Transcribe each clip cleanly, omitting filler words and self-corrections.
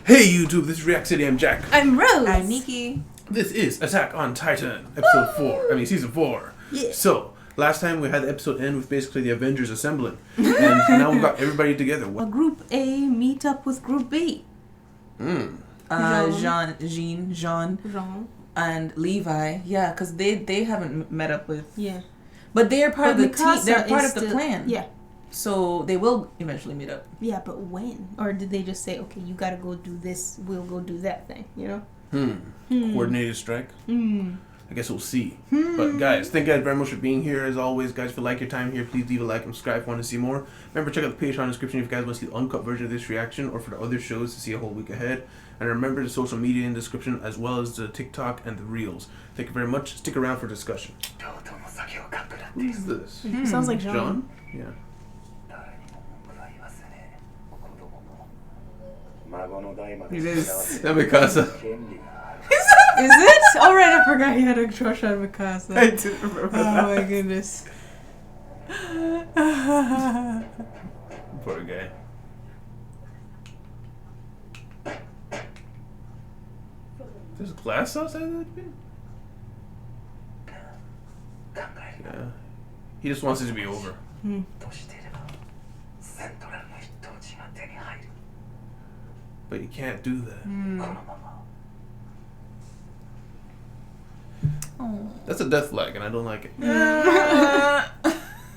Hey YouTube, this is React City. I'm Jack. I'm Rose. I'm Nikki. This is Attack on Titan, episode 4. I mean, season 4. Yeah. So, last time we had the episode end with basically the Avengers assembling. And now we've got everybody together. A Group A meet up with Group B. Mm. Jean, and Levi. Yeah, because they haven't met up with. Yeah. But they're part of the team. Mikasa They're part is of the plan. Yeah. So they will eventually meet up. Yeah, but when? Or did they just say, okay, you gotta go do this, we'll go do that thing, you know? Coordinated strike? I guess we'll see. But guys, thank you guys very much for being here. As always, guys, if you like your time here, please leave a like and subscribe if you want to see more. Remember, check out the Patreon description if you guys want to see the uncut version of this reaction or for the other shows to see a whole week ahead. And remember the social media in the description as well as the TikTok and the Reels. Thank you very much. Stick around for discussion. Who's this? Sounds like Jean. John? Yeah. It is. That Mikasa. Is it? Alright, I forgot he had a crush on Mikasa. I didn't remember that. Oh my goodness. Poor guy. There's glass outside that bin? Yeah. He just wants it to be over. But you can't do that. Oh. That's a death flag and I don't like it.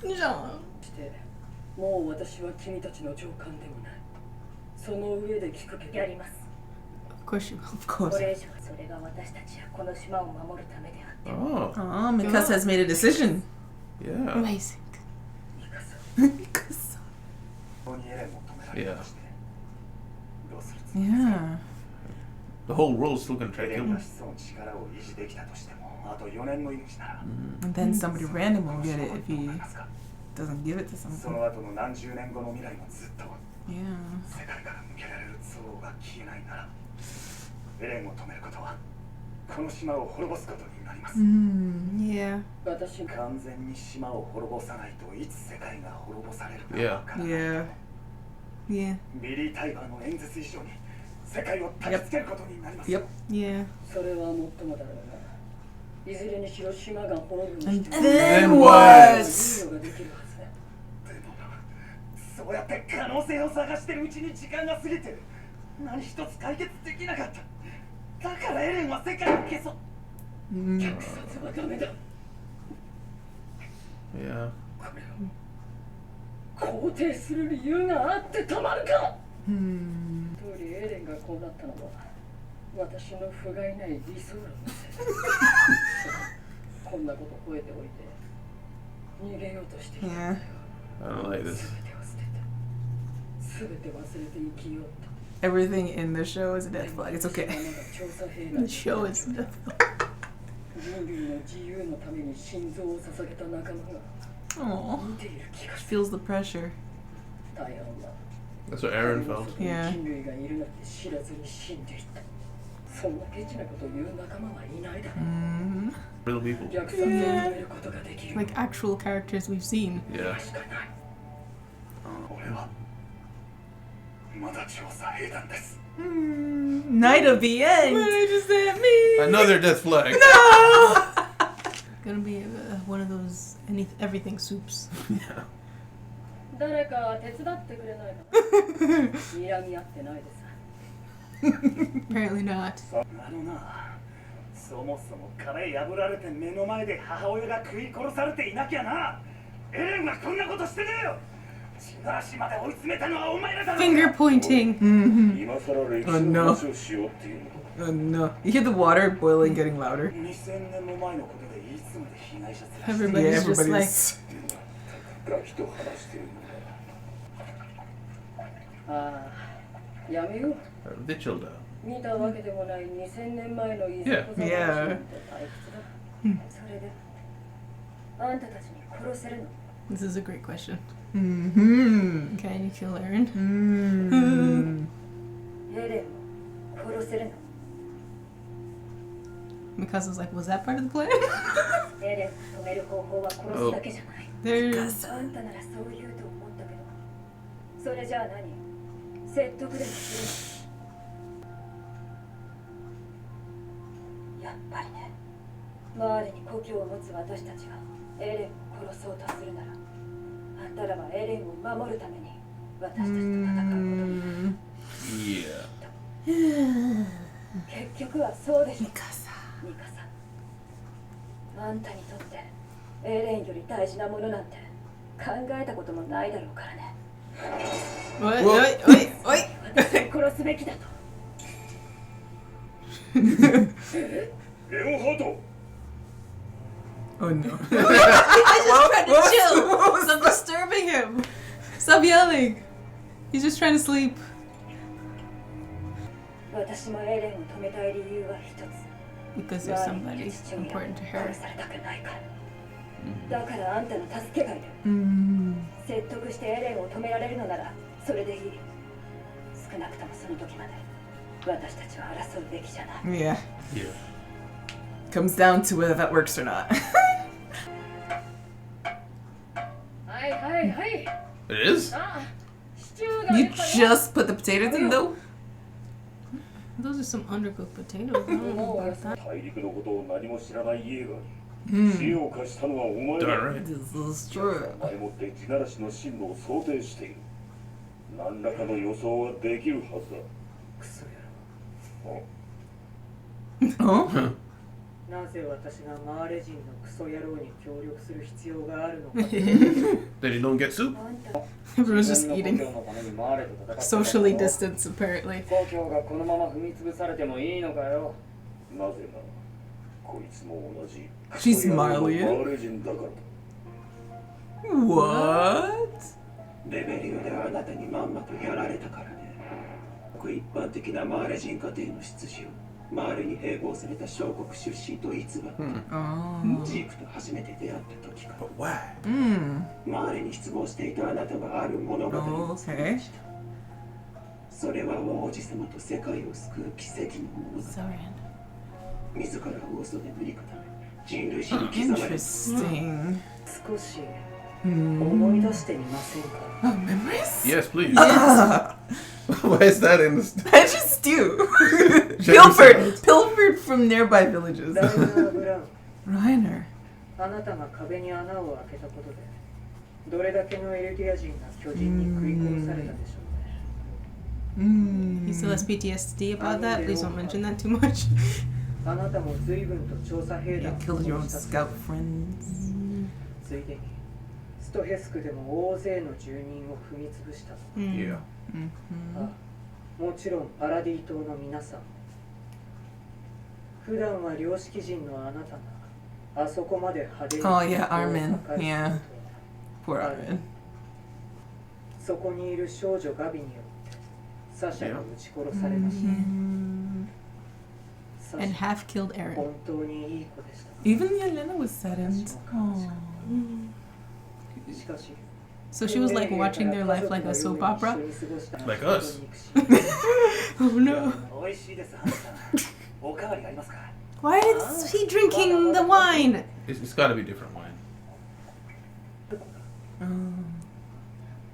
Jean. もう私は君たちの上官でもない。その上で聞くけどやります。 Of course you will. Of course. これ以上それが私たちやこの島を守るためであっても。 Oh, Mikasa has made a decision. yeah. Amazing. Mikasa. Yeah. Yeah. The whole world's still gonna try to kill him. And then somebody random will get it if he doesn't give it to someone. Yeah. Yeah. 私完全に島を滅ぼさないといつ世界が滅ぼされるか Yeah. わからない。 Yeah. Yeah. ビリー・タイガーの演説以上に世界を焚きつけることになりますよ。 Yep. Yeah. それはもっともだろうが、いずれにしろ島が滅ぶに And しても then what? いいのができるはずだ。でもそうやって可能性を探してるうちに時間が過ぎて何一つ解決できなかった。だからエレンは世界を消そう。虐殺はダメだ。 Yeah. 肯定する理由があってたまるか。通りエレンがこうなったのは私の不甲斐ない理想論のせいだ。こんなこと吠えておいて逃げようとしていたんだよ。 I don't like this. 全て忘れて生きようと。 Everything in the show is a death flag. It's okay. The show is death. 人類の自由のために心臓を捧げた仲間が Oh. 見ている気がす Feels the pressure. る。大半は That's what Aaron felt. Yeah. 人類がいるなんて知らずに死んでいった。そんなケチなことを言う仲間はいないだろう。 Real people. 虐殺を止めることができる。 Like actual characters we've seen. Yeah. しかない。俺はまだ調査兵団です。 Night of the end. What did you say at me? Another death flag. Gonna be one of those everything soups. Yeah. 誰か手伝ってくれないか。睨み合ってないでさ。 Apparently not. あのな、そもそも壁破られて目の前で母親が食い殺されていなきゃな。エレンはこんなことしてねえよ。血の足まで追い詰めたのはお前らだろ。 Finger pointing. 今更歴史 Oh の no. 話をしようっていうの。 Oh no. You hear the water boiling, getting louder. 2000年も前のことでいつまで被害者面して Everybody's just like, everybody's. ガキと話してるんだ。ああ、やめよう。 They chilled out. 見たわけでもない2000年前のいざこざ Yeah. 話なんて退屈だ。それで、あんたたちに殺せるの？ this is a great question. Mm-hmm. Can you kill Aaron? Mm. エレンを殺せるの？ Mikasa's like, was that part of the plan? エレンを止める方法は殺すだけじゃない。 There's あんたならそう言うと思ったけど、それじゃあ何？説得でもすぱりね。周りに故郷を持つ私たちがエレンを殺そうとするなら、あんたらはエレンを守るために私たちと戦うことになる。結局はそうでしょ。ミカさん、あんたにとってエレンより大事なものなんて考えたこともないだろうからね。おい。私を殺すべきだと。レオンハート Oh no. I just tried to chill. Stop disturbing him. Stop yelling. He's just trying to sleep. 私もエレンを止めたい理由は一つ。 Because there's somebody important to her. 殺されたくないから。だからあんたの助けがいる。説得してエレンを止められるのならそれでいい。少なくともその時まで私たちは争うべきじゃない。Yeah. Comes down to whether that works or not. はいはいはい。 It is? あ、シチューが You just put the potatoes in though? Those are some undercooked potatoes. I don't know about that. 大陸のことを何も知らないイエーガーに知恵を貸したのはお前だ。 Darn right. This is true. 前もって地ならしの進路を想定している。何らかの予想はできるはずだ。クソOh? 野郎。なぜ私がマーレ人のクソ野郎に協力する必要があるのか。 That you don't get soup? Everyone's just eating. Socially distanced, apparently. 故郷がこのまま踏み潰されてもいいのかよ。なぜならこいつも同じ She's マ MacLeod? ーレ人だからだ。 What? レベリオであなたにまんまとやられたからね。一般的なマーレ人家庭の出自をマーレに併合された小国出身と偽って、ジークと初めて出会った時から But why? マーレに失望していたあなたがある物語を作りました。それは王子様と世界を救う奇跡の物語。 So random. 自らを嘘で塗り固め人類史に刻まれた。 Interesting. 少し思い出してみませんか。 Oh, memories? Yes, please. Why is that in the... I just do. Genocide. Pilfered from nearby villages. ダイナー・ブラウン、 Reiner. あなたが壁に穴を開けたことでどれだけのエルディア人が巨人に食い殺されたでしょうね。 He still has PTSD about that? Please don't mention that too much. あなたも随分と調査兵 You 団を killed your own 殺した scout friends. ついでにストヘスクでも大勢の住人を踏み潰した。 Yeah. もちろんパラディ島の皆さん。普段は良識人のあなたがあそこまで派手に Oh, yeah, Armin. 破壊するとは Yeah. Poor Armin. そこにいる少女ガビによってサシャが撃ち殺されました。サシ And ャ half killed Aaron. 本当にいい子でした。 Even Yelena was saddened. Oh. しかし So she was like watching their life like a soap opera? Like us. Oh no. 美味しいです、ハンさん。おかわりありますか？ Why is he drinking the wine? It's got to be different wine. Oh no.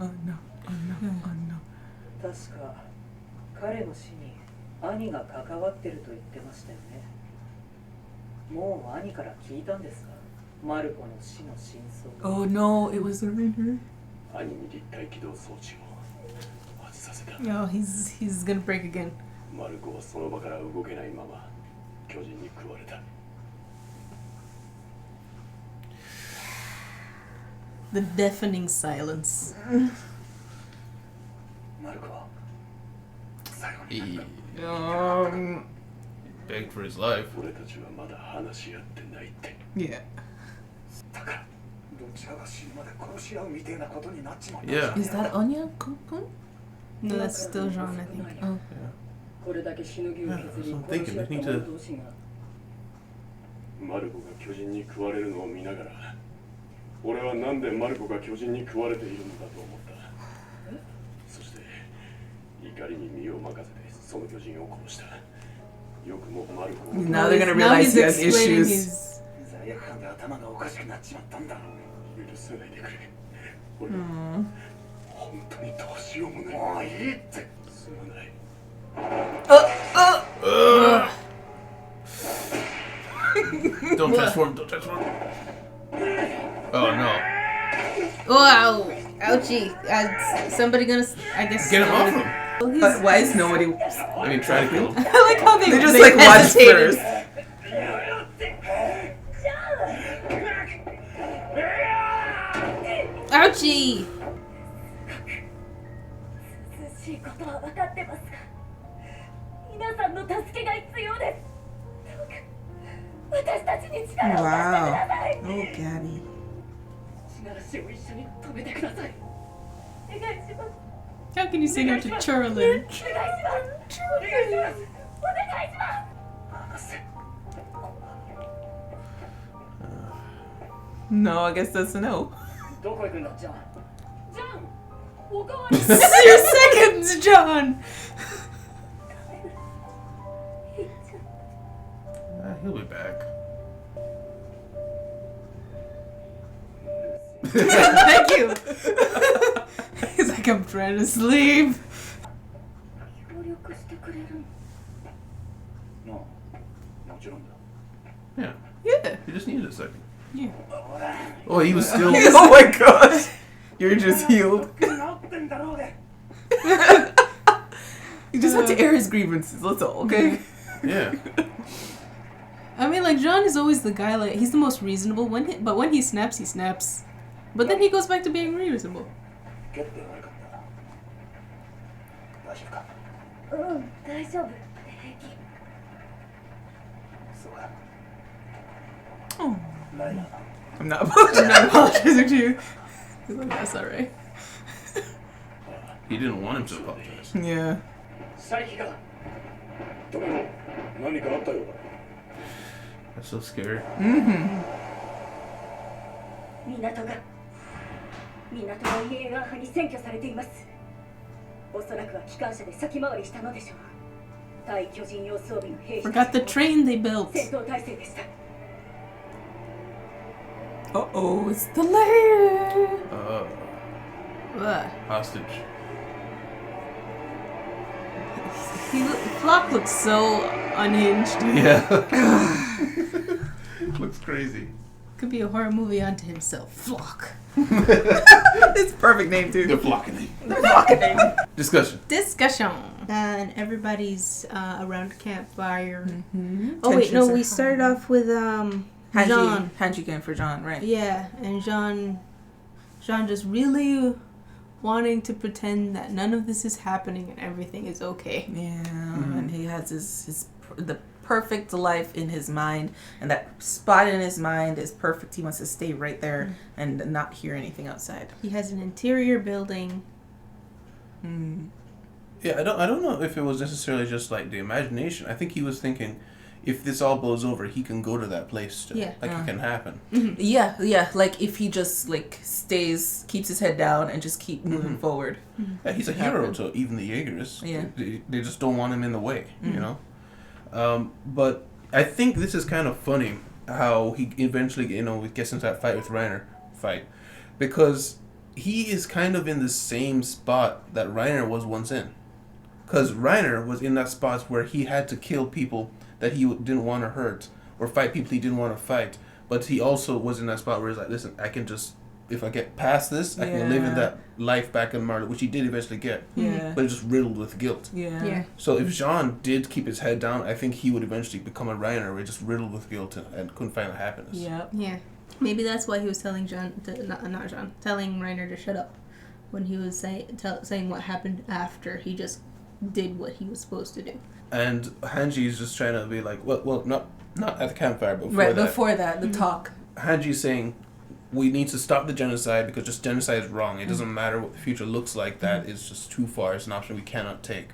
Oh no. Oh no. 確か彼の死に兄が関わってると言ってましたよね。もう兄から聞いたんですか？マルコの死の真相。 Oh no, it was Reiner. 兄に立体起動装置を外させた。 No, he's gonna break again. マルコはその場から動けないまま巨人に食われた。 The deafening silence. マルコは最後に He begged for his life. 俺たちはまだ話し合ってないって。 Yeah. だからどちらが死ぬまで殺し合うみたいなことになっちまった。 Yeah. Is that Anya Kunkun? No, that's still Jean, I think. Oh. これだけしのぎを削り Yeah, 殺し合った者同士がマルコが巨人に食われるのを見ながら俺はなんでマルコが巨人に食われているのだと思った。そして怒りに身を任せてその巨人を殺した。よくもマルコを Now they're gonna Now realize he's he has explaining issues. his... 罪悪感で頭がおかしくなっちまったんだろう。許さないでくれ。俺は本当にどうしようもない。もういいって。すまない。Don't transform. Don't transform. Oh no. Wow. Ouchie. Somebody gonna, I guess. Get him off him. But why is nobody? I mean, try to kill him. I like how they just like watch hesitated. first. Ouchie. 涼しいことは分かってますが、皆さんの助けが必要です。どうか私たちに力を貸してください。 Oh, Gabby. 地ならしを一緒に止めてください。お願いします。 How can you say no to Churlin? お願いします。お願いします。お願いします。 No, I guess that's a no. どこ行くんだ、ジャン。ジャン、おかわり。 Your seconds, John. He'll be back. Thank you. He's like, I'm trying to sleep. 協力してくれるの。なあ、もちろんだ。 Yeah. Yeah. He just needed a second. Yeah. Oh, he was still. Oh my gosh. You're just healed. 治ってんだろうで。 You just have to air his grievances. That's all, okay? Yeah. I mean, like, John is always the guy, like, he's the most reasonable. But when he snaps, he snaps. But then he goes back to being reasonable. 蹴って悪かった。大丈夫か。うん、大丈夫。平気。そうだ。 Oh. ライナー。 I'm not apologizing. I'm not apologizing to you. He's like, that's alright. He didn't want him to apologize. Yeah. シャイキが。止めろ。何かあったようだ。 That's so scary. 港がイエーガー派に占拠されています。おそらくは機関車で先回りしたのでしょう。対巨人用装備の兵士 Forgot the train they built. 戦闘態勢でした。 Uh-oh, it's the lair. Ugh. Hostage. Flock looks so unhinged. Yeah. Looks crazy. Could be a horror movie unto himself. Flock. It's a perfect name, too. They're blocking him. Discussion. Discussion. And everybody's around a campfire. Mm-hmm. Oh wait, no, we started off with John. Hanji came for John, right? Yeah, and John just really wanting to pretend that none of this is happening and everything is okay. Yeah, and he has the perfect life in his mind, and that spot in his mind is perfect. He wants to stay right there and not hear anything outside. He has an interior building. Yeah, I don't know if it was necessarily just like the imagination. I think he was thinking, if this all blows over, he can go to that place still. Yeah. Like it can happen. Yeah. Like if he just like keeps his head down and just keep moving forward. Yeah, he's a hero to even the Jaegerists. Yeah. They just don't want him in the way, you know? But I think this is kind of funny how he eventually, gets into that fight with Reiner. Because he is kind of in the same spot that Reiner was once in. Because Reiner was in that spot where he had to kill people that he didn't want to hurt, or fight people he didn't want to fight. But he also was in that spot where he's like, listen, I can just, if I get past this, I can live in that life back in Marley, which he did eventually get. Yeah. But it's just riddled with guilt. Yeah. So if Jean did keep his head down, I think he would eventually become a Reiner, where he's just riddled with guilt and couldn't find happiness. Yep. Yeah. Maybe that's why he was telling telling Reiner to shut up when he was saying what happened after he just did what he was supposed to do. And Hanji is just trying to be like, well, not at the campfire, but Before that, the talk. Hanji's saying, we need to stop the genocide because just genocide is wrong. It doesn't matter what the future looks like. That is just too far. It's an option we cannot take.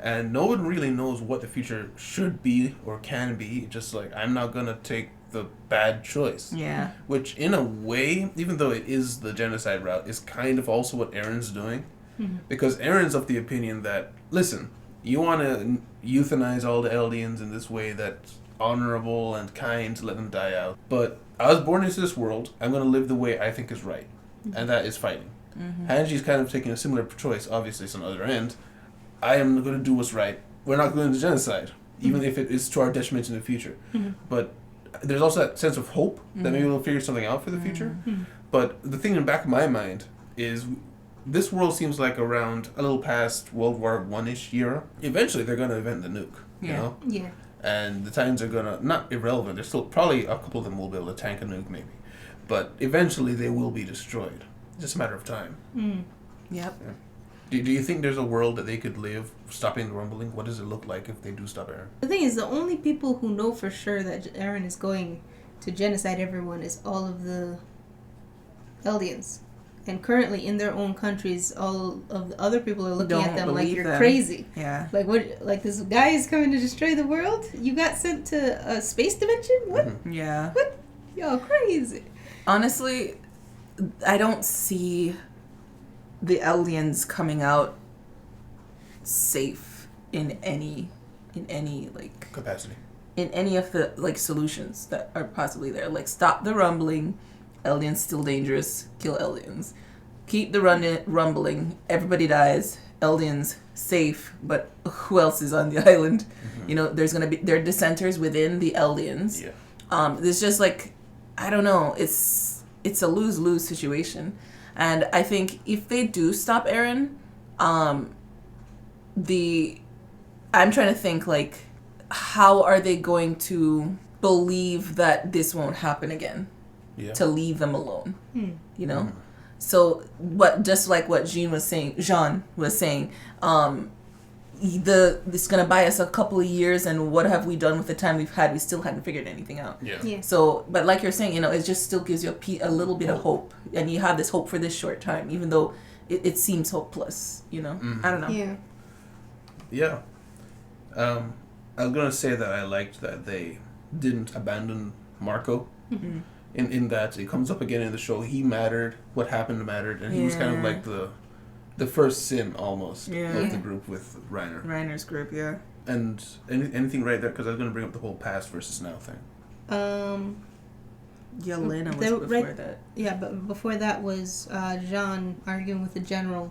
And no one really knows what the future should be or can be. Just like, I'm not going to take the bad choice. Yeah. Which, in a way, even though it is the genocide route, is kind of also what Aaron's doing. Because Aaron's of the opinion that, listen, you want to euthanize all the Eldians in this way that's honorable and kind to let them die out. But I was born into this world. I'm going to live the way I think is right. And that is fighting. Hanji's kind of taking a similar choice. Obviously, it's on the other end. I am going to do what's right. We're not going to genocide, even if it is to our detriment in the future. But there's also that sense of hope that maybe we'll figure something out for the future. But the thing in the back of my mind is this world seems like around a little past World War One-ish era. Eventually, they're going to invent the nuke, you know? Yeah. And the Titans are going to, not irrelevant, there's still probably a couple of them will be able to tank a nuke maybe. But eventually, they will be destroyed. It's just a matter of time. Yep. Yeah. Do you think there's a world that they could live stopping the rumbling? What does it look like if they do stop Eren? The thing is, the only people who know for sure that Eren is going to genocide everyone is all of the Eldians. And currently, in their own countries, all of the other people are looking at them like you're crazy. Yeah. Like, what? Like, this guy is coming to destroy the world? You got sent to a space dimension? What? Yeah. What? Y'all crazy. Honestly, I don't see the Eldians coming out safe in any like Capacity. in any of the like solutions that are possibly there. Like, stop the rumbling, Eldians still dangerous, kill Eldians. Keep the rumbling, everybody dies, Eldians safe, but who else is on the island? You know, there are dissenters within the Eldians. Yeah. There's just like, I don't know, it's a lose-lose situation. And I think if they do stop Eren, I'm trying to think, like, how are they going to believe that this won't happen again? Yeah. To leave them alone, you know? So just like what Jean was saying, this is gonna buy us a couple of years, and what have we done with the time we've had? We still hadn't figured anything out. Yeah. So, but like you're saying, you know, it just still gives you a little bit of hope, and you have this hope for this short time, even though it seems hopeless. You know, I don't know. Yeah. Yeah. I was gonna say that I liked that they didn't abandon Marco. In that it comes up again in the show. He mattered. What happened mattered, and he was kind of like the first sin almost of the group with Reiner. Reiner's group, yeah. And anything right there, because I was going to bring up the whole past versus now thing. Yelena was before that. Yeah, but before that was Jean arguing with the general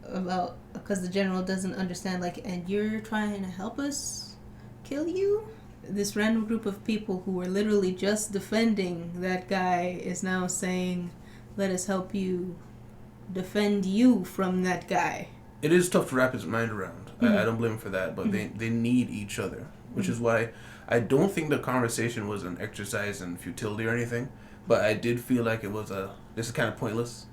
about, because the general doesn't understand, like, and you're trying to help us kill you? This random group of people who were literally just defending that guy is now saying, let us help you defend you from that guy. It is tough to wrap his mind around. I don't blame him for that, but they need each other, which is why I don't think the conversation was an exercise in futility or anything, but I did feel like this is kind of pointless.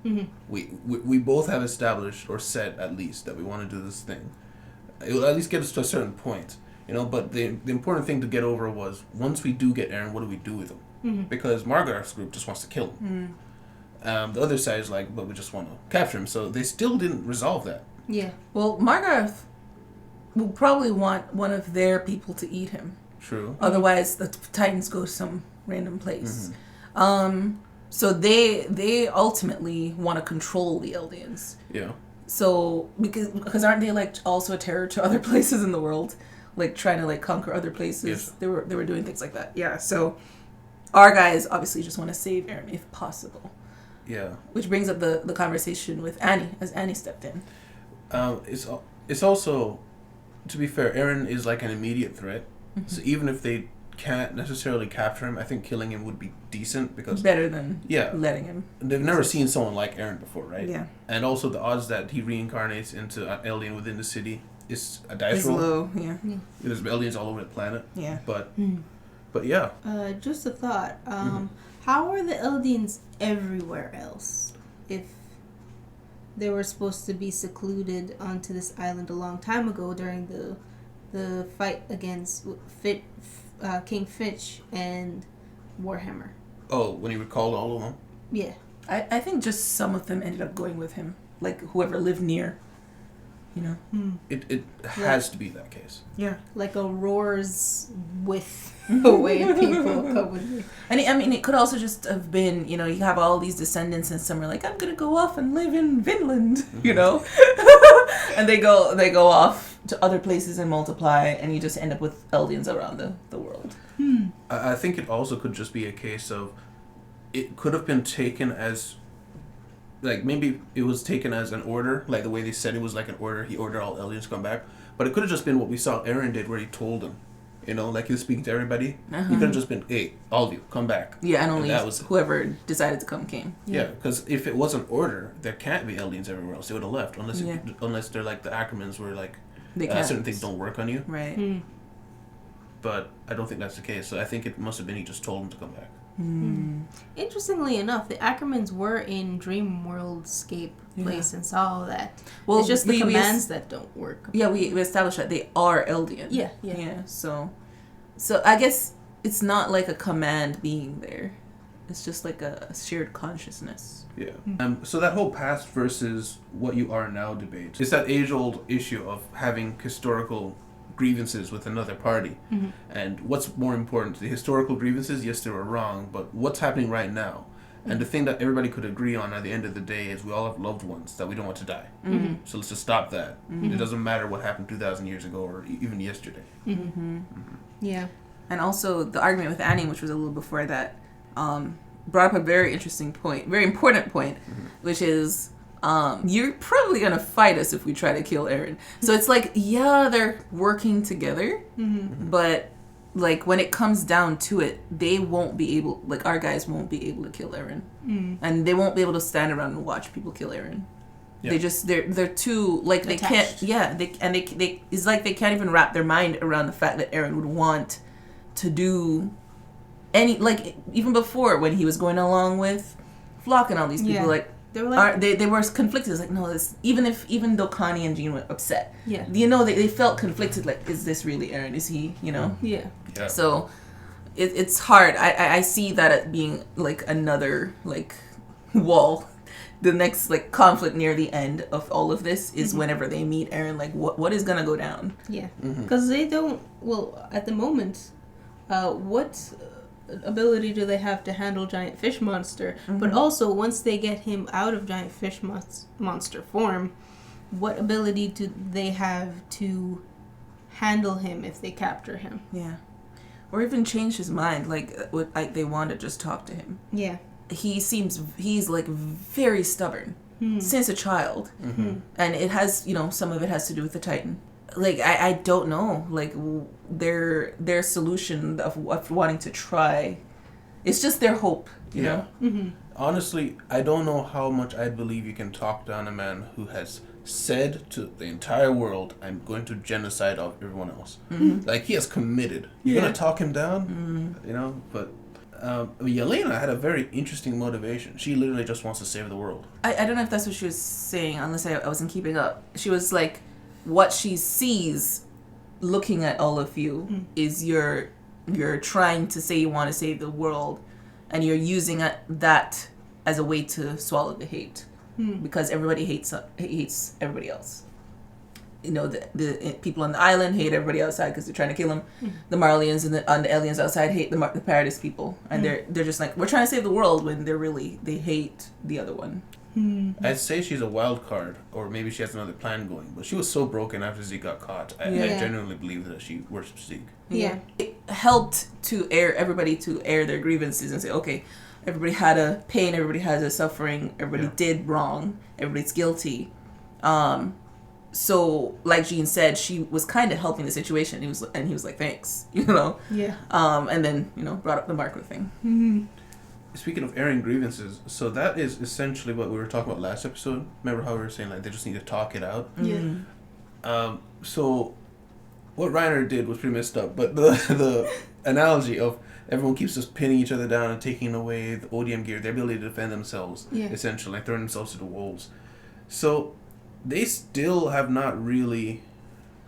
We both have established, or said at least, that we want to do this thing. It will at least get us to a certain point. You know, but the important thing to get over was, once we do get Eren, what do we do with him? Because Margareth's group just wants to kill him. The other side is like, but we just want to capture him. So they still didn't resolve that. Yeah. Well, Margareth will probably want one of their people to eat him. True. Otherwise, the Titans go to some random place. So they ultimately want to control the Eldians. Yeah. So because aren't they like also a terror to other places in the world? Like trying to like conquer other places. Yes. They were doing things like that. Yeah. So our guys obviously just want to save Eren if possible. Yeah. Which brings up the conversation with Annie as Annie stepped in. It's also, to be fair, Eren is like an immediate threat. So even if they can't necessarily capture him, I think killing him would be decent, because Better than letting him. They've never seen someone like Eren before, right? Yeah. And also the odds that he reincarnates into an alien within the city is a dice It's roll. low, yeah. There's aliens all over the planet. Yeah. But yeah. Just a thought. How are the Eldians everywhere else if they were supposed to be secluded onto this island a long time ago during the fight against King Finch and Warhammer? Oh, when he recalled all of them? Yeah. I think just some of them ended up going with him. Like whoever lived near. You know? It has to be that case. Yeah. Like a roars with a way of people come with me. And I mean, it could also just have been, you know, you have all these descendants and some are like, I'm going to go off and live in Vinland, you know? And they go off to other places and multiply, and you just end up with Eldians around the world. I think it also could just be a case of, it could have been taken as, like, maybe it was taken as an order, like the way they said it was like an order. He ordered all Eldians to come back. But it could have just been what we saw Eren did, where he told them, You know, like he was speaking to everybody. He could have just been, hey, all of you, come back. Yeah, and only that was whoever decided to come came. Yeah, because if it was an order, there can't be aliens everywhere else. They would have left unless they're like the Ackermans, where like certain things don't work on you. Right. But I don't think that's the case. So I think it must have been he just told him to come back. Interestingly enough, the Ackermans were in Dream Worldscape place and saw all that. Well, it's just the commands that don't work. Yeah, we established that they are Eldian. Yeah. So I guess it's not like a command being there. It's just like a shared consciousness. Yeah. So that whole past versus what you are now debate is that age-old issue of having historical grievances with another party. And what's more important, the historical grievances, yes, they were wrong, but what's happening right now? And the thing that everybody could agree on at the end of the day is we all have loved ones that we don't want to die. So let's just stop that. It doesn't matter what happened 2,000 years ago or even yesterday. Yeah. And also the argument with Annie, which was a little before that, brought up a very interesting point, very important point, which is you're probably going to fight us if we try to kill Eren. So it's like, yeah, they're working together, but like when it comes down to it, they won't be able, like our guys won't be able to kill Eren. And they won't be able to stand around and watch people kill Eren. Yeah. They're too, like, they attached. Can't, they it's like they can't even wrap their mind around the fact that Eren would want to do any, like, even before when he was going along with Flock and all these people, like, they were like, they were conflicted. It's like, no, this, even though Connie and Jean were upset, you know, they felt conflicted. Like, is this really Eren? Is he, you know? Yeah. So it's hard. I see that at being like another like wall. The next like conflict near the end of all of this is whenever they meet Eren. Like, what is gonna go down? Yeah, because they don't. Well, at the moment, what ability do they have to handle giant fish monster? But also, once they get him out of giant fish monster form, what ability do they have to handle him if they capture him? Yeah, or even change his mind. Like, they want to just talk to him. Yeah, he's like very stubborn since a child, and it has, you know, some of it has to do with the Titan. Like, I don't know, like, their solution of wanting to try, it's just their hope, you know? Honestly, I don't know how much I believe you can talk down a man who has said to the entire world, I'm going to genocide of everyone else. Like, he has committed. You're going to talk him down? You know? But Yelena had a very interesting motivation. She literally just wants to save the world. I don't know if that's what she was saying, unless I wasn't keeping up. She was like, what she sees looking at all of you is you're trying to say you want to save the world, and you're using that as a way to swallow the hate, because everybody hates everybody else. You know, the people on the island hate everybody outside because they're trying to kill them. The Marlians and the aliens outside hate the Paradise people, and they're just like, we're trying to save the world, when they hate the other one. I'd say she's a wild card, or maybe she has another plan going, but she was so broken after Zeke got caught. I genuinely believe that she worships Zeke. Yeah. It helped everybody to air their grievances and say, okay, everybody had a pain, everybody has a suffering, everybody did wrong, everybody's guilty. So, like Jean said, she was kind of helping the situation. He was like, thanks, you know? Yeah. And then, you know, brought up the Marco thing. Speaking of airing grievances, so that is essentially what we were talking about last episode. Remember how we were saying, like, they just need to talk it out? So what Reiner did was pretty messed up, but the analogy of everyone keeps just pinning each other down and taking away the ODM gear, their ability to defend themselves, essentially, like throwing themselves to the wolves. So they still have not really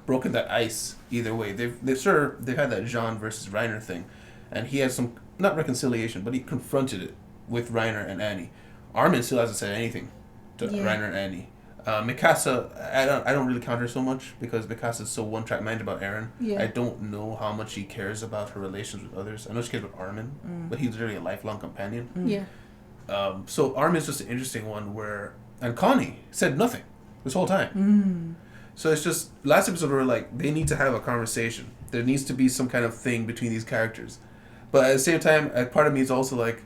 broken that ice either way. They've had that Jean versus Reiner thing, and he has some, not reconciliation, but he confronted it with Reiner and Annie. Armin still hasn't said anything to Reiner and Annie. Mikasa, I don't really count her so much because Mikasa's so one-track minded about Eren. I don't know how much she cares about her relations with others. I know she cares about Armin, but he's literally a lifelong companion. So Armin's just an interesting one and Connie said nothing this whole time. So it's just, last episode we were like, they need to have a conversation. There needs to be some kind of thing between these characters. But at the same time, a part of me is also like,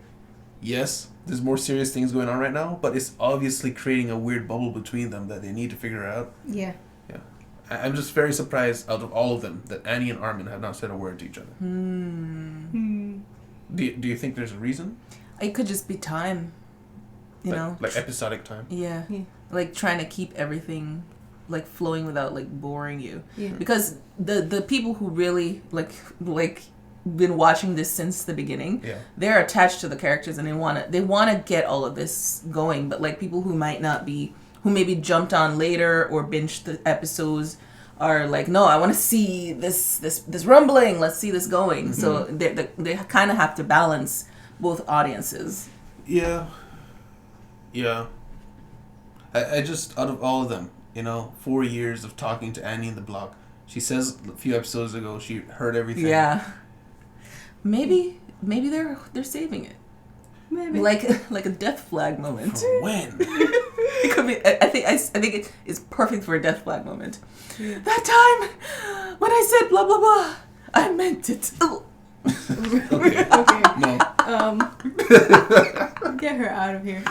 yes, there's more serious things going on right now, but it's obviously creating a weird bubble between them that they need to figure out. I'm just very surprised out of all of them that Annie and Armin have not said a word to each other. Do you think there's a reason? It could just be time. You know? Like episodic time? Yeah. Like trying to keep everything like flowing without like boring you. Yeah. Because the people who really like been watching this since the beginning, they're attached to the characters and they wanna get all of this going. But like people who might not be, who maybe jumped on later or binged the episodes, are like, no, I want to see this rumbling. Let's see this going. So they kind of have to balance both audiences. Yeah. I just, out of all of them, 4 years of talking to Annie in the block, she says a few episodes ago she heard everything. Yeah. Maybe they're saving it. Maybe like a death flag moment. For when? It could be. I think it is perfect for a death flag moment. Yeah. That time when I said blah blah blah, I meant it. Okay. No. Get her out of here.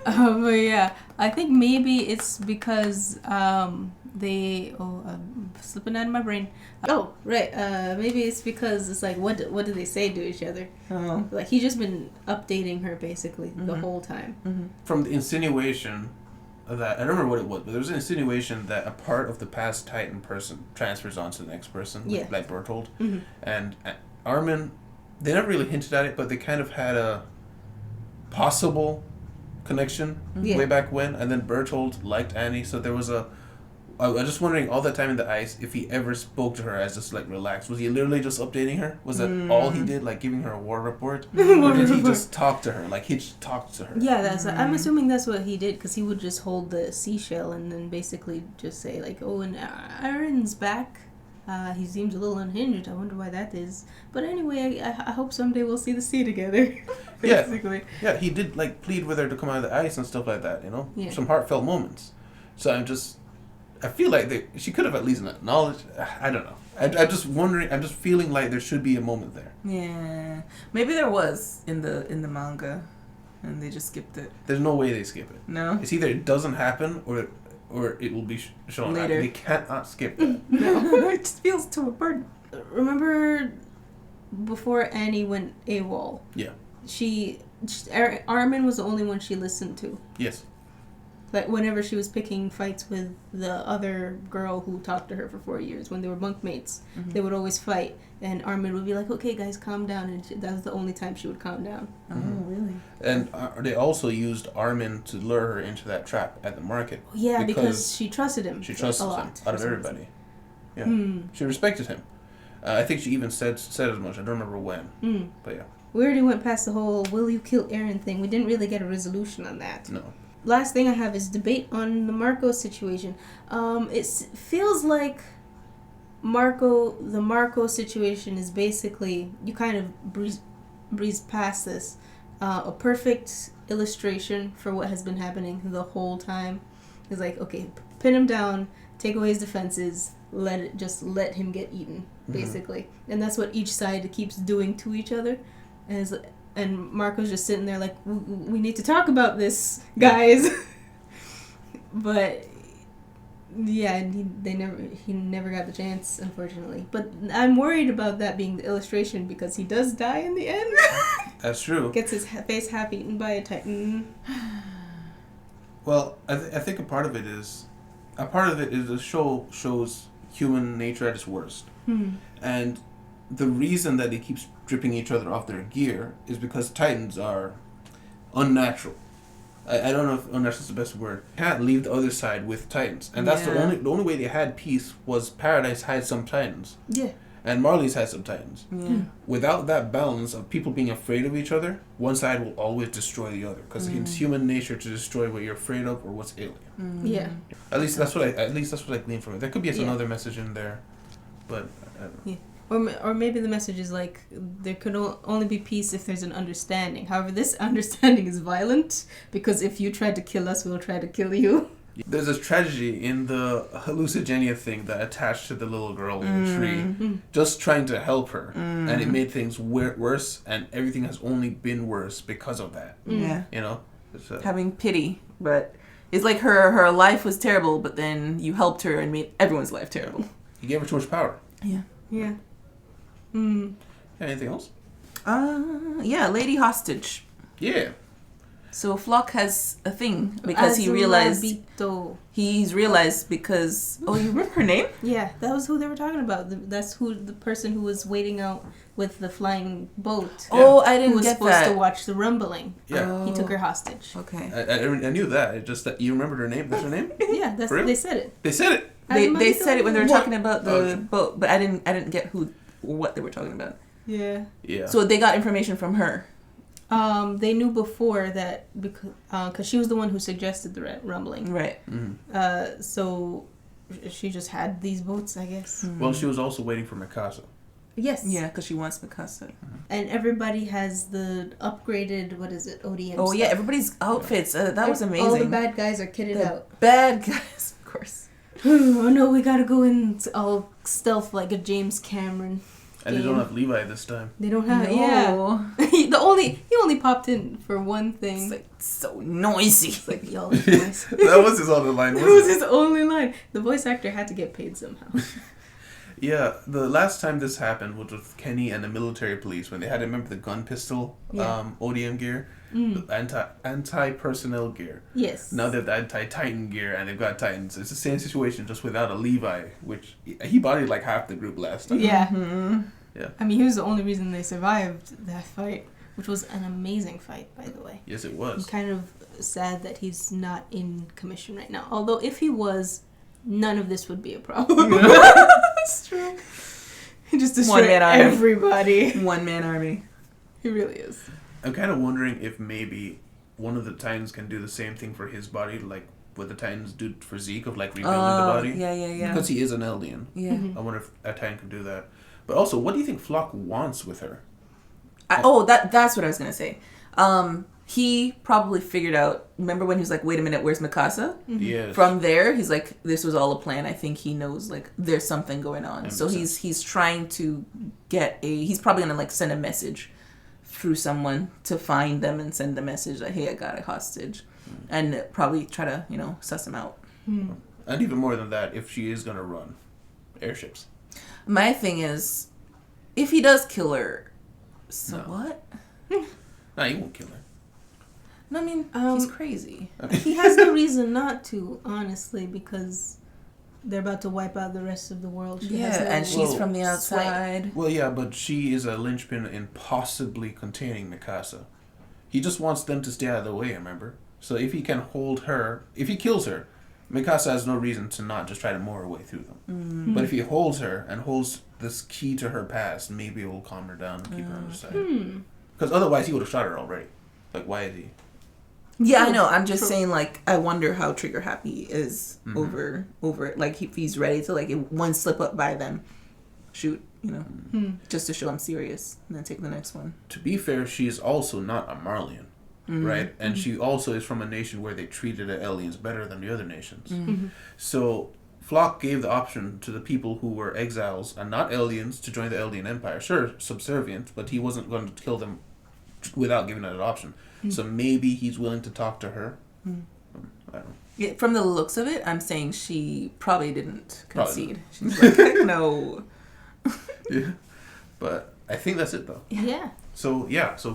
But yeah, I think maybe it's because I'm slipping out of my brain. Oh, right. Maybe it's because it's like, what do they say to each other? Oh. Like, he's just been updating her basically the whole time. From the insinuation that, I don't remember what it was, but there was an insinuation that a part of the past Titan person transfers onto the next person, like Bertold. And Armin, they never really hinted at it, but they kind of had a possible connection way back when, and then Bertold liked Annie, so there was I was just wondering all that time in the ice if he ever spoke to her as just like relaxed. Was he literally just updating her? Was that all he did, like giving her a war report? Or did he just talk to her? Like he just talked to her? Yeah, I'm assuming that's what he did, because he would just hold the seashell and then basically just say like, oh, and Aaron's back. He seems a little unhinged. I wonder why that is. But anyway, I hope someday we'll see the sea together. Basically. Yeah, he did like plead with her to come out of the ice and stuff like that, Some heartfelt moments. So I feel like she could have at least acknowledged. I don't know. I'm just wondering. I'm just feeling like there should be a moment there. Yeah, maybe there was in the manga, and they just skipped it. There's no way they skip it. No. It's either it doesn't happen or it will be shown later. They cannot skip that. No, it just feels too burden. Remember before Annie went AWOL? Yeah. Armin was the only one she listened to. Yes. Like whenever she was picking fights with the other girl who talked to her for 4 years, when they were bunkmates, they would always fight, and Armin would be like, "Okay, guys, calm down," and that was the only time she would calm down. Oh, really? And they also used Armin to lure her into that trap at the market. Yeah, because she trusted him. She trusted a him lot out of everybody. Yeah, she respected him. I think she even said as much. I don't remember when, but yeah. We already went past the whole "will you kill Aaron" thing. We didn't really get a resolution on that. No. Last thing I have is debate on the Marco situation. It feels like the Marco situation is basically, you kind of breeze past this, a perfect illustration for what has been happening the whole time. It's like, okay, pin him down, take away his defenses, let him get eaten, basically. And that's what each side keeps doing to each other. And Marco's just sitting there like, we need to talk about this, guys. But yeah, he never got the chance, unfortunately. But I'm worried about that being the illustration, because he does die in the end. That's true. Gets his face half eaten by a Titan. Well, I think a part of it is the show shows human nature at its worst, and the reason that he keeps dripping each other off their gear is because Titans are unnatural. I don't know if unnatural is the best word. You can't leave the other side with Titans, and that's the only way they had peace was Paradise had some Titans. Yeah. And Marley's had some Titans. Yeah. Without that balance of people being afraid of each other, one side will always destroy the other, because it's human nature to destroy what you're afraid of or what's alien. Yeah. At least that's what I gleaned from it. There could be another message in there, but I don't know. Yeah. Or maybe the message is like, there could only be peace if there's an understanding. However, this understanding is violent, because if you try to kill us, we'll try to kill you. There's a tragedy in the hallucinogenia thing that attached to the little girl in the tree, just trying to help her, and it made things worse, and everything has only been worse because of that. Yeah, having pity, but It's like her life was terrible, but then you helped her and made everyone's life terrible. You gave her too much power. Yeah. Yeah. Mm. Anything else? Yeah, lady hostage. Yeah. So Flock has a thing because he realized he's realized because you remember her name? Yeah, that was who they were talking about. That's who the person who was waiting out with the flying boat. Oh, I didn't who was get supposed that. to watch the rumbling. Yeah. He took her hostage. Okay. I knew that. It just that you remembered her name. That's her name. Yeah, that's For real? they said it. They said it. They said it when they were talking about the Okay. boat, but I didn't get who or what they were talking about. Yeah. Yeah. So they got information from her. They knew before that because she was the one who suggested the rumbling. Right. Mm-hmm. So she just had these boats, I guess. Well, she was also waiting for Mikasa. Yes. Yeah, because she wants Mikasa. And everybody has the upgraded, what is it, ODM Oh, yeah, stuff. everybody's outfits. That was amazing. All the bad guys are kitted The out. bad guys, of course. Oh no, we gotta go in all stealth like a James Cameron. And they don't have Levi this time. They don't have, No. yeah. he only popped in for one thing. It's like so noisy. It's like, y'all voice. That was his other line, It was wasn't it? his only line. The voice actor had to get paid somehow. Yeah, the last time this happened was with Kenny and the military police when they had, remember the gun pistol ODM gear? The anti-personnel gear. Yes. Now they have the anti-Titan gear and they've got Titans. It's the same situation, just without a Levi, which he bodied like half the group last time. Yeah. Mm-hmm. Yeah. I mean, he was the only reason they survived that fight, which was an amazing fight, by the way. Yes, it I'm was. kind of sad that he's not in commission right now. Although, if he was, none of this would be a problem. That's true. He just destroyed One-man army. everybody. One-man army. He really is. I'm kind of wondering if maybe one of the Titans can do the same thing for his body, like what the Titans do for Zeke, of like rebuilding the body. Yeah. Because he is an Eldian. Yeah. Mm-hmm. I wonder if a Titan can do that. But also, what do you think Flock wants with her? That's what I was gonna say. He probably figured out. Remember when he was like, "Wait a minute, where's Mikasa?" Mm-hmm. Yes. From there, he's like, "This was all a plan." I think he knows like there's something going on. That So makes he's trying to get he's probably gonna like send a message through someone to find them and send the message like, "Hey, I got a hostage," and probably try to suss him out. And even more than that, if she is going to run airships. My thing is, if he does kill her, so No. what? Nah, he won't kill her. No, I mean he's crazy. He has no reason not to, honestly, because they're about to wipe out the rest of the world. She has no And she's Well, from the sway. outside. Well, yeah, but she is a linchpin in possibly containing Mikasa. He just wants them to stay out of the way, remember? So if he can hold her, if he kills her, Mikasa has no reason to not just try to moor her way through them. But if he holds her and holds this key to her past, maybe it will calm her down and keep her on his side. Because otherwise he would have shot her already. Like, why is he? Yeah, I know. I'm just saying, like, I wonder how trigger happy he is over it. Like, if he's ready to, like, one slip up by them, shoot, just to show I'm serious, and then take the next one. To be fair, she is also not a Marleyan, right? And she also is from a nation where they treated the aliens better than the other nations. So Flock gave the option to the people who were exiles and not aliens to join the Eldian Empire. Sure, subservient, but he wasn't going to kill them without giving that option. So maybe he's willing to talk to her. I don't know. Yeah, from the looks of it, I'm saying she probably didn't Probably concede. She's like, heck no. Yeah. But I think that's it, though. Yeah. So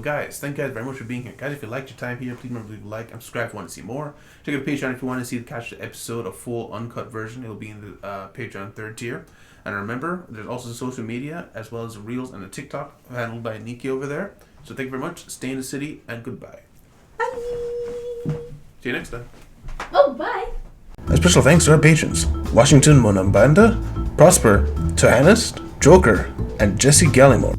guys, thank you guys very much for being here. Guys, if you liked your time here, please remember to leave a like and subscribe if you want to see more. Check out Patreon if you want to catch the episode, a full uncut version. It'll be in the Patreon 3rd tier. And remember, there's also the social media, as well as the Reels and the TikTok, handled by Nikki over there. So thank you very much. Stay in the city, and goodbye. Bye. See you next time. Oh, bye. A special thanks to our patrons: Washington Monambanda, Prosper, Tohanist, Joker, and Jesse Gallimore.